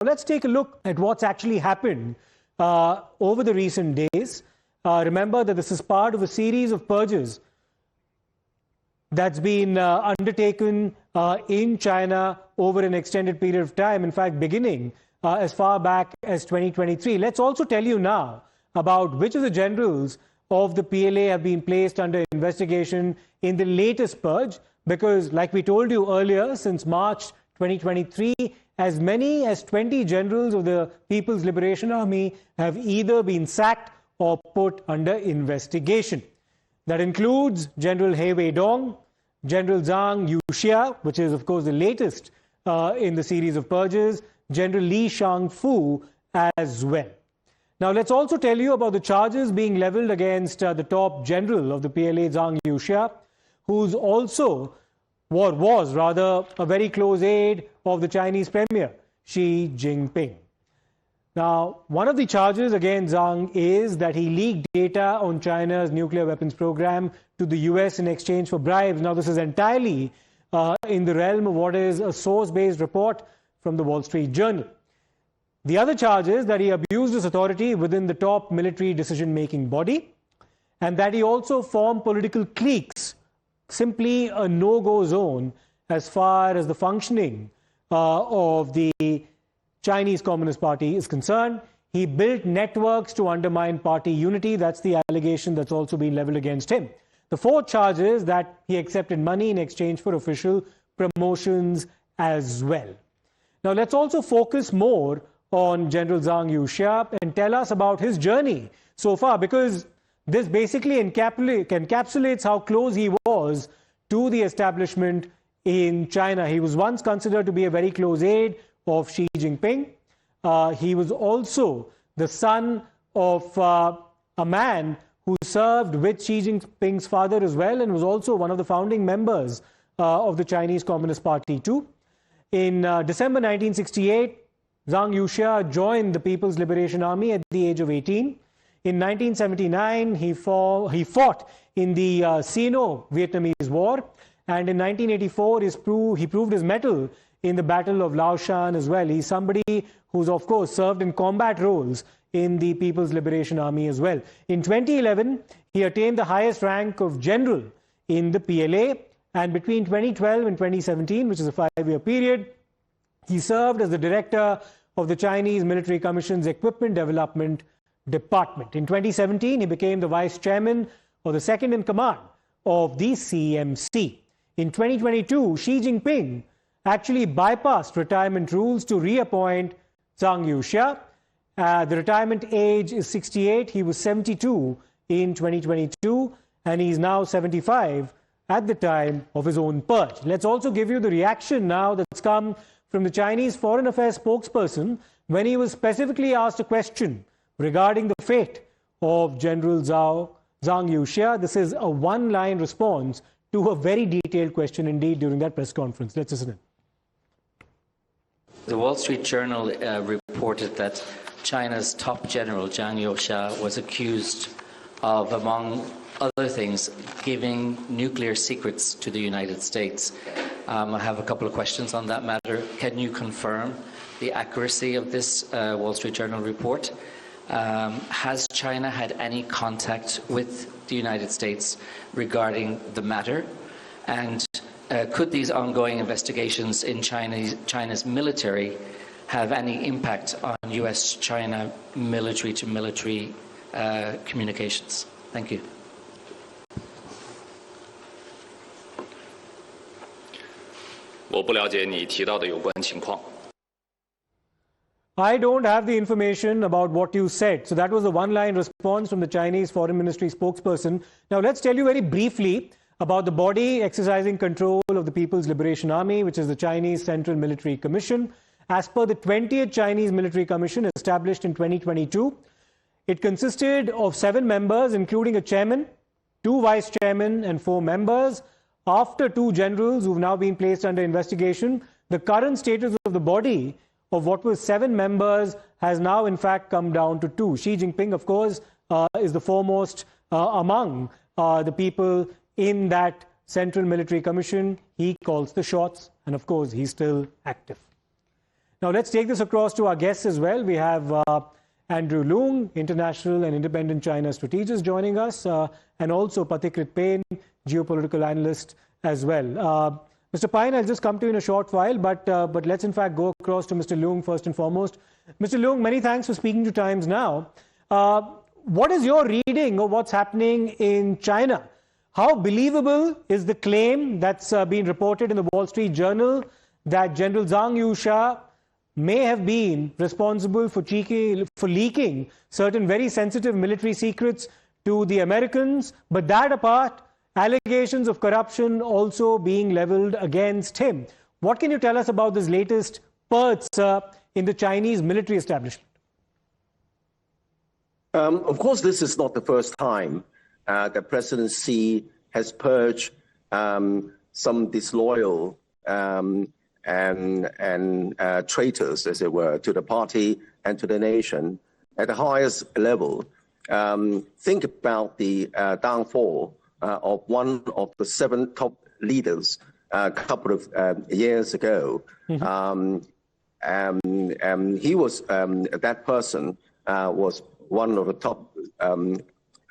let's take a look at what's actually happened over the recent days. Remember that this is part of a series of purges that's been undertaken in China over an extended period of time, in fact, beginning as far back as 2023. Let's also tell you now about which of the generals of the PLA have been placed under investigation in the latest purge, because like we told you earlier, since March 2023, as many as 20 generals of the People's Liberation Army have either been sacked or put under investigation. That includes General He Weidong, General Zhang Youxia, which is of course the latest in the series of purges, General Li Shangfu as well. Now let's also tell you about the charges being leveled against the top general of the PLA, Zhang Youxia, who's also, was rather, a very close aide of the Chinese Premier, Xi Jinping. Now, one of the charges against Zhang is that he leaked data on China's nuclear weapons program to the US in exchange for bribes. Now, this is entirely in the realm of what is a source-based report from the Wall Street Journal. The other charge is that he abused his authority within the top military decision-making body, and that he also formed political cliques, simply a no-go zone as far as the functioning of the Chinese Communist Party is concerned. He built networks to undermine party unity. That's the allegation that's also been leveled against him. The fourth charge is that he accepted money in exchange for official promotions as well. Now let's also focus more on General Zhang Youxia and tell us about his journey so far, because this basically encapsulates how close he was to the establishment in China. He was once considered to be a very close aide of Xi Jinping. He was also the son of a man who served with Xi Jinping's father as well, and was also one of the founding members of the Chinese Communist Party too. In December 1968, Zhang Youxia joined the People's Liberation Army at the age of 18. In 1979, he fought in the Sino-Vietnamese War, and in 1984, he proved his mettle in the Battle of Laoshan as well. He's somebody who's, of course, served in combat roles in the People's Liberation Army as well. In 2011, he attained the highest rank of general in the PLA, and between 2012 and 2017, which is a 5-year period, he served as the director of the Chinese Military Commission's Equipment Development Department. In 2017, he became the vice chairman or the second in command of the CMC. In 2022, Xi Jinping actually bypassed retirement rules to reappoint Zhang Youxia. The retirement age is 68. He was 72 in 2022, and he's now 75 at the time of his own purge. Let's also give you the reaction now that's come from the Chinese Foreign Affairs spokesperson when he was specifically asked a question regarding the fate of General Zhang Youxia. This is a one-line response to a very detailed question indeed during that press conference. Let's listen in. The Wall Street Journal reported that China's top general, Zhang Youxia, was accused of, among other things, giving nuclear secrets to the United States. I have a couple of questions on that matter. Can you confirm the accuracy of this Wall Street Journal report? Has China had any contact with the United States regarding the matter? And could these ongoing investigations in China's military have any impact on US-China military-to-military communications? Thank you. I don't have the information about what you said. So that was a one-line response from the Chinese Foreign Ministry spokesperson. Now let's tell you very briefly about the body exercising control of the People's Liberation Army, which is the Chinese Central Military Commission. As per the 20th Chinese Military Commission established in 2022, it consisted of 7 members, including a chairman, 2 vice chairmen, and 4 members. After 2 generals who've now been placed under investigation, the current status of the body of what was 7 members has now in fact come down to 2. Xi Jinping, of course, is the foremost among the people in that Central Military Commission. He calls the shots, and of course, he's still active. Now, let's take this across to our guests as well. We have Andrew Leung, international and independent China strategist, joining us, and also Pathikrit Payne, geopolitical analyst as well. Mr. Payne, I'll just come to you in a short while, but let's in fact go across to Mr. Leung first and foremost. Mr. Leung, many thanks for speaking to Times Now. What is your reading of what's happening in China? How believable is the claim that's been reported in the Wall Street Journal that General Zhang Youxia may have been responsible for leaking certain very sensitive military secrets to the Americans, but that apart, allegations of corruption also being leveled against him? What can you tell us about this latest purge in the Chinese military establishment? Of course, this is not the first time that President Xi has purged some disloyal and traitors, as it were, to the party and to the nation at the highest level. Think about the downfall of one of the 7 top leaders a couple of years ago. He was, that person was one of the top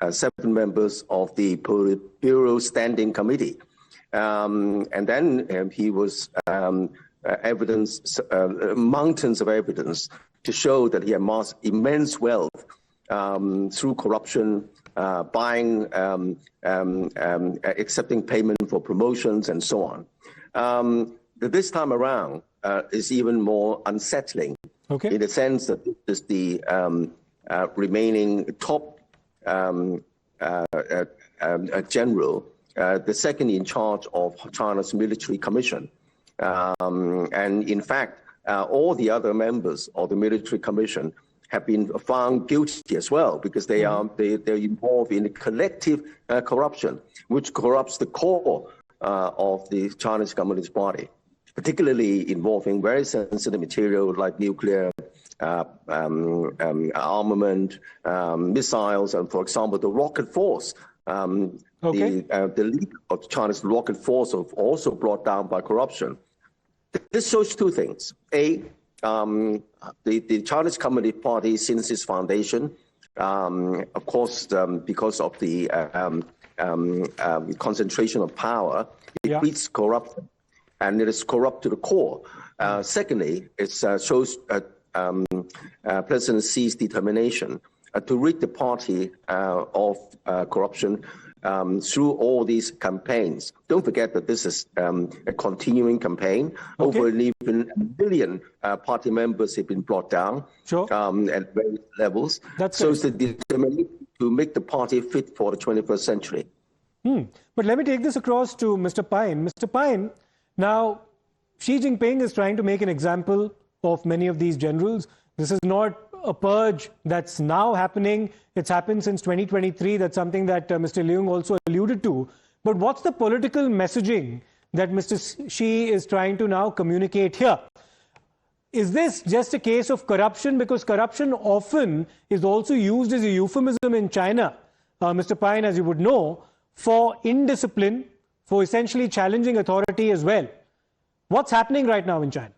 7 members of the Bureau Standing Committee. And then he was evidence, mountains of evidence to show that he amassed immense wealth through corruption, buying, accepting payment for promotions, and so on. This time around is even more unsettling, in the sense that this is the remaining top general, the second in charge of China's military commission. And in fact, all the other members of the military commission have been found guilty as well, because they're involved in collective corruption, which corrupts the core of the Chinese Communist Party, particularly involving very sensitive material like nuclear armament, missiles, and, for example, the rocket force. The leak of China's rocket force was also brought down by corruption. This shows 2 things. A, the Chinese Communist Party, since its foundation, of course, because of the concentration of power, it breeds corruption, and it is corrupt to the core. Secondly, it shows President Xi's determination to rid the party of corruption through all these campaigns. Don't forget that this is a continuing campaign. Over even 1 million party members have been brought down at various levels. So it's the determination to make the party fit for the 21st century. But let me take this across to Mr. Payne. Mr. Payne, now Xi Jinping is trying to make an example of many of these generals. This is not a purge that's now happening. It's happened since 2023. That's something that Mr. Leung also alluded to. But what's the political messaging that Mr. Xi is trying to now communicate here? Is this just a case of corruption? Because corruption often is also used as a euphemism in China, Mr. Payne, as you would know, for indiscipline, for essentially challenging authority as well. What's happening right now in China?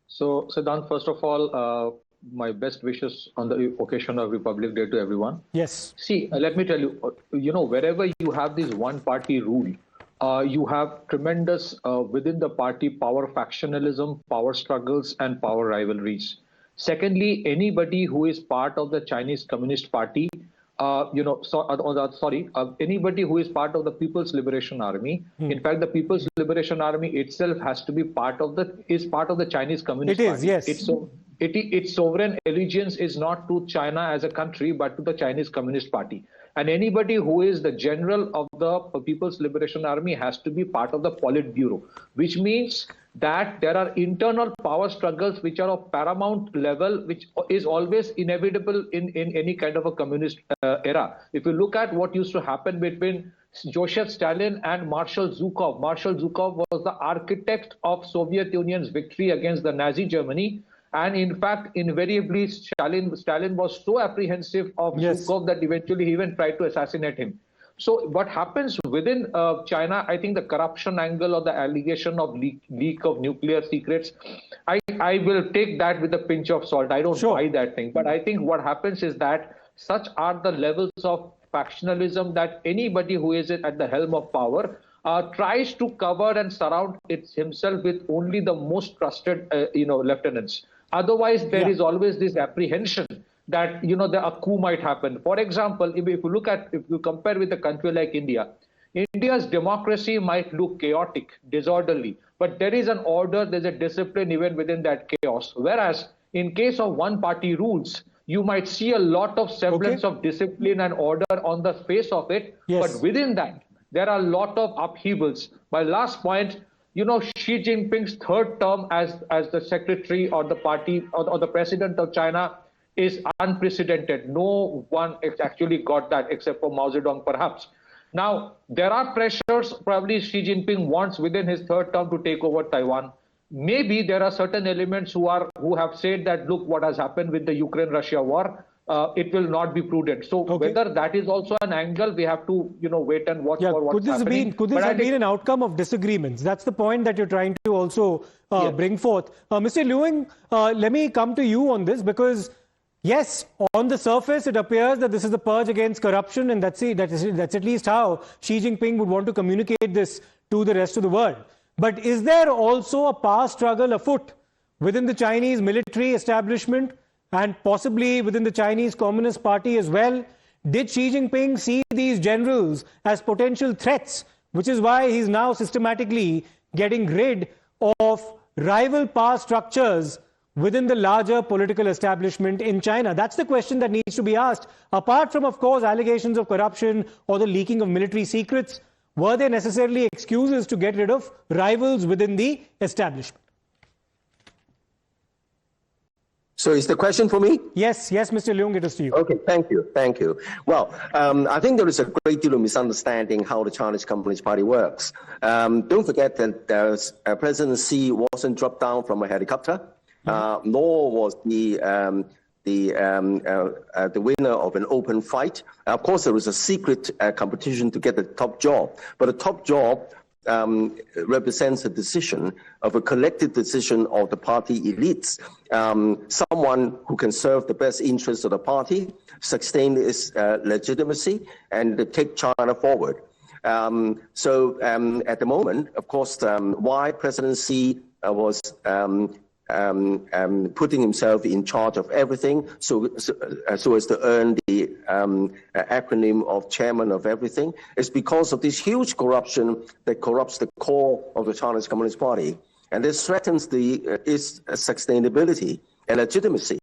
So, Siddharth, first of all, my best wishes on the occasion of Republic Day to everyone. Yes. See, let me tell you, wherever you have this one-party rule, you have tremendous within the party power factionalism, power struggles, and power rivalries. Secondly, anybody who is part of the Chinese Communist Party, anybody who is part of the People's Liberation Army. In fact, the People's Liberation Army itself has to be part of the Chinese Communist Party. It is, yes. Its sovereign allegiance is not to China as a country, but to the Chinese Communist Party. And anybody who is the general of the People's Liberation Army has to be part of the Politburo, which means that there are internal power struggles which are of paramount level, which is always inevitable in any kind of a communist era. If you look at what used to happen between Joseph Stalin and Marshal Zhukov. Marshal Zhukov was the architect of Soviet Union's victory against the Nazi Germany. And in fact, invariably, Stalin was so apprehensive of Zhukov that eventually he even tried to assassinate him. So what happens within China, I think the corruption angle or the allegation of leak of nuclear secrets, I will take that with a pinch of salt. I don't buy that thing. But I think what happens is that such are the levels of factionalism that anybody who is at the helm of power tries to cover and surround himself with only the most trusted lieutenants. Otherwise, there is always this apprehension that a coup might happen. For example, if you compare with a country like India, India's democracy might look chaotic, disorderly, but there is an order, there's a discipline even within that chaos. Whereas in case of one-party rules, you might see a lot of semblance of discipline and order on the face of it, but within that, there are a lot of upheavals. My last point, Xi Jinping's third term as the secretary or the party or the president of China is unprecedented. No one actually got that except for Mao Zedong, perhaps. Now, there are pressures. Probably Xi Jinping wants within his third term to take over Taiwan. Maybe there are certain elements who have said that, look, what has happened with the Ukraine-Russia war, it will not be prudent. So whether that is also an angle, we have to wait and watch for what's happening. Could this have been an outcome of disagreements? That's the point that you're trying to also bring forth. Mr. Liuing, let me come to you on this, because yes, on the surface, it appears that this is the purge against corruption, and that's at least how Xi Jinping would want to communicate this to the rest of the world. But is there also a power struggle afoot within the Chinese military establishment and possibly within the Chinese Communist Party as well? Did Xi Jinping see these generals as potential threats, which is why he's now systematically getting rid of rival power structures within the larger political establishment in China? That's the question that needs to be asked. Apart from, of course, allegations of corruption or the leaking of military secrets, were there necessarily excuses to get rid of rivals within the establishment? So is the question for me? Yes, Mr. Leung, it is to you. Okay, thank you. Well, I think there is a great deal of misunderstanding how the Chinese Communist Party works. Don't forget that President Xi wasn't dropped down from a helicopter, nor was the winner of an open fight. Of course, there was a secret competition to get the top job, but the top job represents a decision of a collective decision of the party elites. Someone who can serve the best interests of the party, sustain its legitimacy, and take China forward. So at the moment, of course, why President Xi was putting himself in charge of everything, so as to earn the acronym of chairman of everything, is because of this huge corruption that corrupts the core of the Chinese Communist Party, and this threatens its sustainability and legitimacy,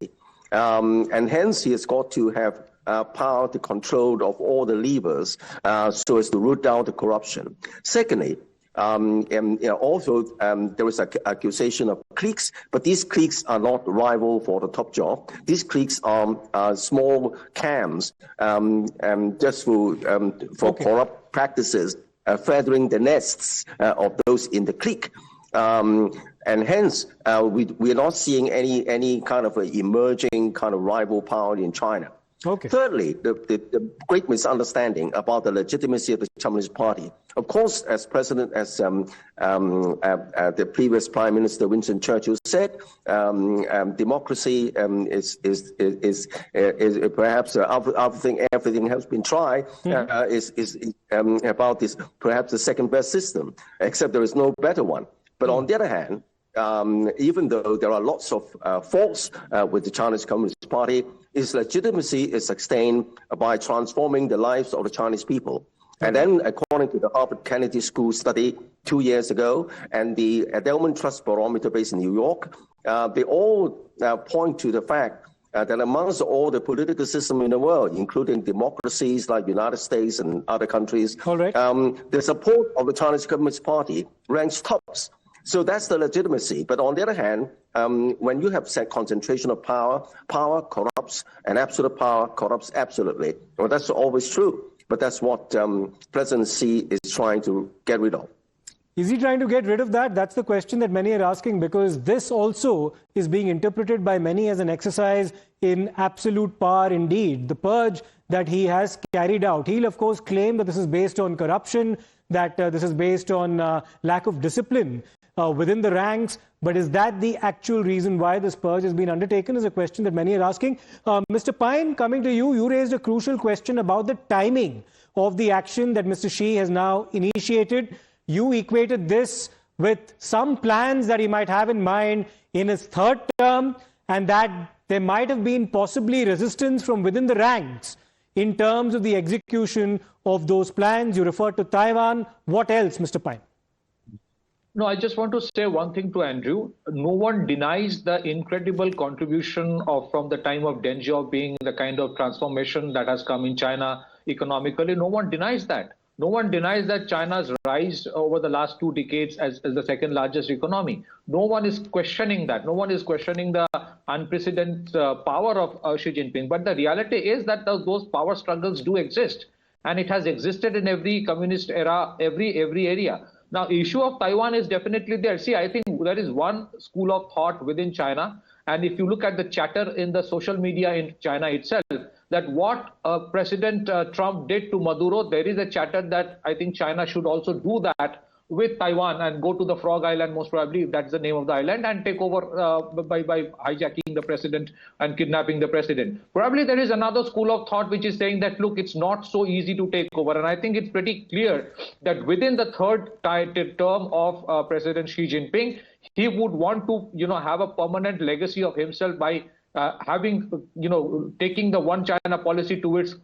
and hence he has got to have power to control of all the levers, so as to root out the corruption. Secondly, also, there was an accusation of cliques, but these cliques are not rival for the top job. These cliques are small camps just for corrupt practices, feathering the nests of those in the clique. And hence, we are not seeing any kind of emerging kind of rival power in China. Thirdly, the great misunderstanding about the legitimacy of the Communist Party. Of course, as the previous Prime Minister Winston Churchill said, democracy is perhaps everything has been tried. Is about this perhaps the second best system, except there is no better one. But on the other hand, even though there are lots of faults with the Chinese Communist Party, its legitimacy is sustained by transforming the lives of the Chinese people. And then, according to the Harvard Kennedy School study 2 years ago, and the Endowment Trust Barometer based in New York, they all point to the fact that amongst all the political systems in the world, including democracies like the United States and other countries, the support of the Chinese Communist Party ranks tops. So that's the legitimacy. But on the other hand, when you have set concentration of power, power corrupts, and absolute power corrupts absolutely. Well, that's always true. But that's what President Xi is trying to get rid of. Is he trying to get rid of that? That's the question that many are asking, because this also is being interpreted by many as an exercise in absolute power indeed. The purge that he has carried out. He'll, of course, claim that this is based on corruption, that this is based on lack of discipline within the ranks. But is that the actual reason why this purge has been undertaken is a question that many are asking. Mr. Pine, coming to you, you raised a crucial question about the timing of the action that Mr. Xi has now initiated. You equated this with some plans that he might have in mind in his third term, and that there might have been possibly resistance from within the ranks in terms of the execution of those plans. You referred to Taiwan. What else, Mr. Pine? No, I just want to say one thing to Andrew. No one denies the incredible contribution from the time of Deng Xiaoping, the kind of transformation that has come in China economically. No one denies that. No one denies that China's rise over the last 2 decades as the second largest economy. No one is questioning that. No one is questioning the unprecedented power of Xi Jinping. But the reality is that those power struggles do exist. And it has existed in every communist era, every area. Now, the issue of Taiwan is definitely there. See, I think there is one school of thought within China. And if you look at the chatter in the social media in China itself, that what President Trump did to Maduro, there is a chatter that I think China should also do that with Taiwan and go to the Frog Island, most probably that's the name of the island, and take over by hijacking the president and kidnapping the president. Probably there is another school of thought which is saying that, look, it's not so easy to take over. And I think it's pretty clear that within the third term of President Xi Jinping, he would want to, have a permanent legacy of himself by taking the one China policy to its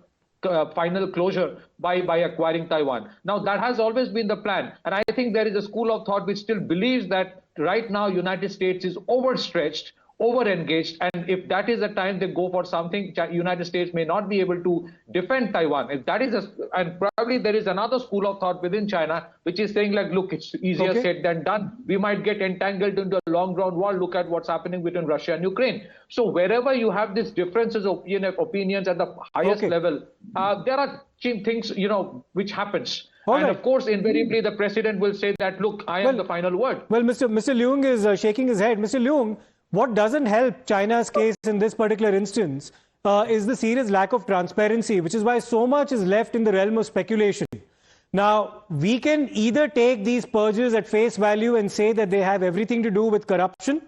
final closure by acquiring Taiwan. Now, that has always been the plan. And I think there is a school of thought which still believes that right now United States is overstretched, over-engaged, and if that is the time they go for something, United States may not be able to defend Taiwan. If that is and probably there is another school of thought within China which is saying like, look, it's easier said than done. We might get entangled into a long-drawn war. Look at what's happening between Russia and Ukraine. So wherever you have these differences of opinions at the highest level, there are things, which happens. And of course, invariably, the president will say that, look, I am the final word. Well, Mr. Leung is shaking his head. Mr. Leung, what doesn't help China's case in this particular instance is the serious lack of transparency, which is why so much is left in the realm of speculation. Now, we can either take these purges at face value and say that they have everything to do with corruption,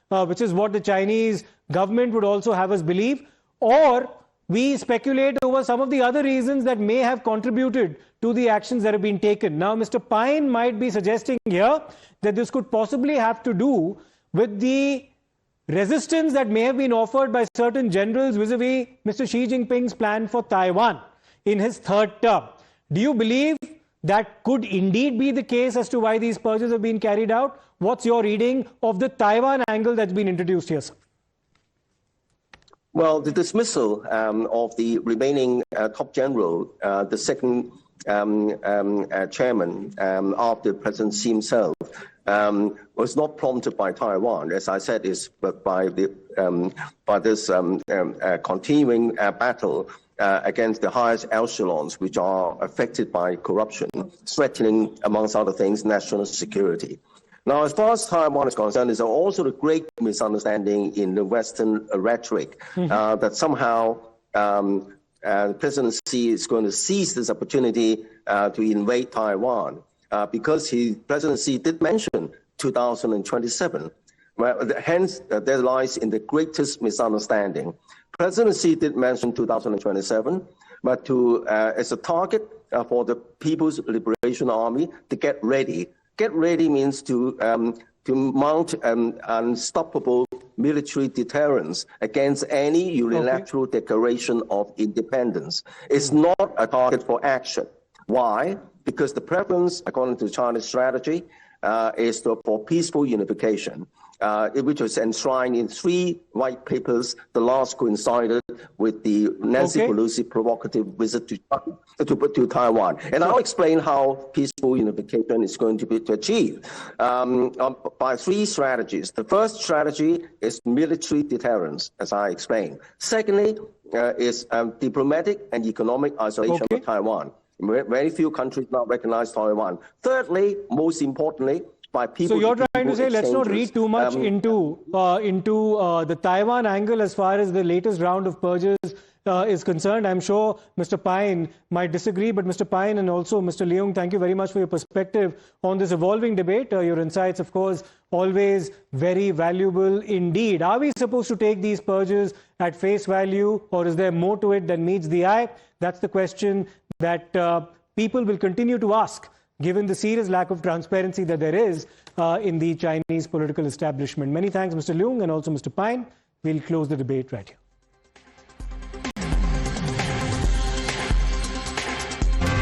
which is what the Chinese government would also have us believe, or we speculate over some of the other reasons that may have contributed to the actions that have been taken. Now, Mr. Pine might be suggesting here that this could possibly have to do with the resistance that may have been offered by certain generals vis-a-vis Mr. Xi Jinping's plan for Taiwan in his third term. Do you believe that could indeed be the case as to why these purges have been carried out? What's your reading of the Taiwan angle that's been introduced here, sir? Well, the dismissal of the remaining top general, the second chairman after President Xi himself, was not prompted by Taiwan, as I said, is by this continuing battle against the highest echelons, which are affected by corruption, threatening, amongst other things, national security. Now, as far as Taiwan is concerned, there's also a great misunderstanding in the Western rhetoric that somehow President Xi is going to seize this opportunity to invade Taiwan because President Xi did mention 2027. Well, hence, there lies in the greatest misunderstanding. President Xi did mention 2027, but as a target for the People's Liberation Army to get ready. Get ready means to mount an unstoppable military deterrence against any unilateral declaration of independence. It's not a target for action. Why? Because the preference, according to China's strategy, is for peaceful unification, which was enshrined in 3 white papers. The last coincided with the Nancy Pelosi provocative visit to Taiwan. And I'll explain how peaceful unification is going to be achieved by 3 strategies. The first strategy is military deterrence, as I explained. Secondly, is diplomatic and economic isolation of Taiwan. Very few countries now recognize Taiwan. Thirdly, most importantly, by people. So you're trying to say let's not read too much into the Taiwan angle as far as the latest round of purges is concerned. I'm sure Mr. Pine might disagree, but Mr. Pine and also Mr. Leung, thank you very much for your perspective on this evolving debate. Your insights, of course, always very valuable indeed. Are we supposed to take these purges at face value, or is there more to it than meets the eye? That's the question that people will continue to ask, given the serious lack of transparency that there is in the Chinese political establishment. Many thanks, Mr. Leung, and also Mr. Pine. We'll close the debate right here.